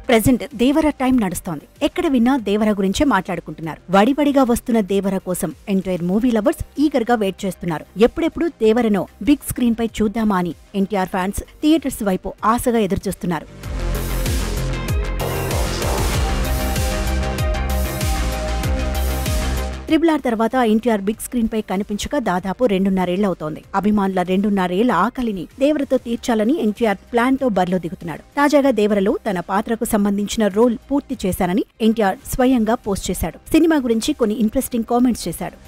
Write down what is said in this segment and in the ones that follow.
Present దేవర time నడుస్తోంది. ఎక్కడ విన్నా దేవర గురించే మాట్లాడుకుంటున్నారు. వడివడిగా వస్తున్న దేవర కోసం ఎంటైర్ మూవీ లవర్స్ ఈగర్ గా వెయిట్ చేస్తున్నారు. ఎప్పుడెప్పుడు దేవరను బిగ్ స్క్రీన్ పై చూద్దామా అని ఎన్టీఆర్ ఫ్యాన్స్ థియేటర్స్ వైపు ఆశగా ఎదురుచూస్తున్నారు. RRR తర్వాత ఎన్టీఆర్ బిగ్ స్క్రీన్ పై కనిపించక దాదాపు 2.5 ఏళ్లవుతోంది. అభిమానుల 2.5 ఏళ్ల ఆకలిని దేవరతో తీర్చాలని ఎన్టీఆర్ ప్లాన్ తో బరిలో దిగుతున్నాడు. తాజాగా దేవరలో తన పాత్రకు సంబంధించిన రోల్ పూర్తి చేశానని ఎన్టీఆర్ స్వయంగా పోస్ట్ చేశాడు. సినిమా గురించి కొన్ని ఇంట్రెస్టింగ్ కామెంట్స్ చేశాడు.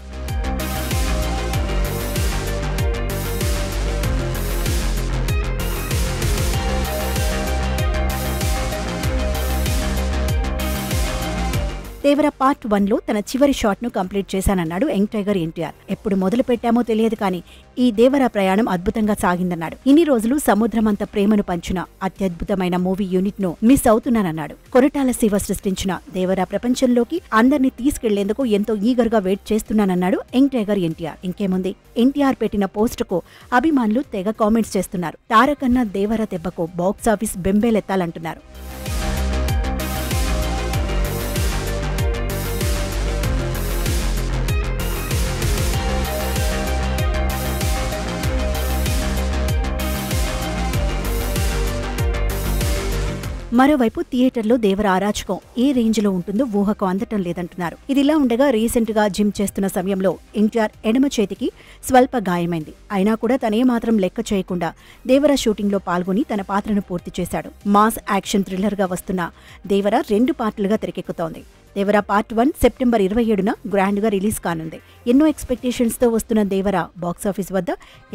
దేవర పార్ట్ 1లో తన చివరి షాట్ ను కంప్లీట్ చేశానన్నాడు యంగ్ టైగర్ ఎన్టీఆర్. ఎప్పుడు మొదలు పెట్టామో తెలియదు కానీ ఈ దేవర ప్రయాణం అద్భుతంగా సాగిందన్నాడు. ఇన్ని రోజులు సముద్రమంత ప్రేమను పంచిన అత్యద్భుతమైన మూవీ యూనిట్ ను మిస్ అవుతున్నానన్నాడు. కొరటాల శివ సృష్టించిన దేవర ప్రపంచంలోకి అందరినీ తీసుకెళ్లేందుకు ఎంతో ఈగర్ గా వెయిట్ చేస్తున్నానన్నాడు యంగ్ టైగర్ ఎన్టీఆర్. ఇంకేముంది, ఎన్టీఆర్ పెట్టిన పోస్ట్ కు అభిమానులు తెగ కామెంట్స్ చేస్తున్నారు. తారకన్న దేవర దెబ్బకు బాక్సాఫీస్ బెంబేలెత్తాలంటున్నారు. మరోవైపు థియేటర్లో దేవర అరాచకం ఏ రేంజ్ లో ఉంటుందో ఊహకు అందటం లేదంటున్నారు. ఇదిలా ఉండగా రీసెంట్ గా జిమ్ చేస్తున్న సమయంలో ఎన్టీఆర్ ఎడమ చేతికి స్వల్ప గాయమైంది. అయినా కూడా తనే మాత్రం లెక్క చేయకుండా దేవర షూటింగ్ లో పాల్గొని తన పాత్రను పూర్తి చేశాడు. మాస్ యాక్షన్ థ్రిల్లర్ గా వస్తున్న దేవర 2 పార్టులుగా తెరకెక్కుతోంది. దేవర పార్ట్ 1 సెప్టెంబర్ 27న గ్రాండ్ గా రిలీజ్ కానుంది. ఎన్నో ఎక్స్పెక్టేషన్స్ తో వస్తున్న దేవర బాక్సాఫీస్ వద్ద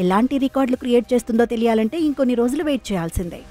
ఎలాంటి రికార్డులు క్రియేట్ చేస్తుందో తెలియాలంటే ఇంకొన్ని రోజులు వెయిట్ చేయాల్సిందే.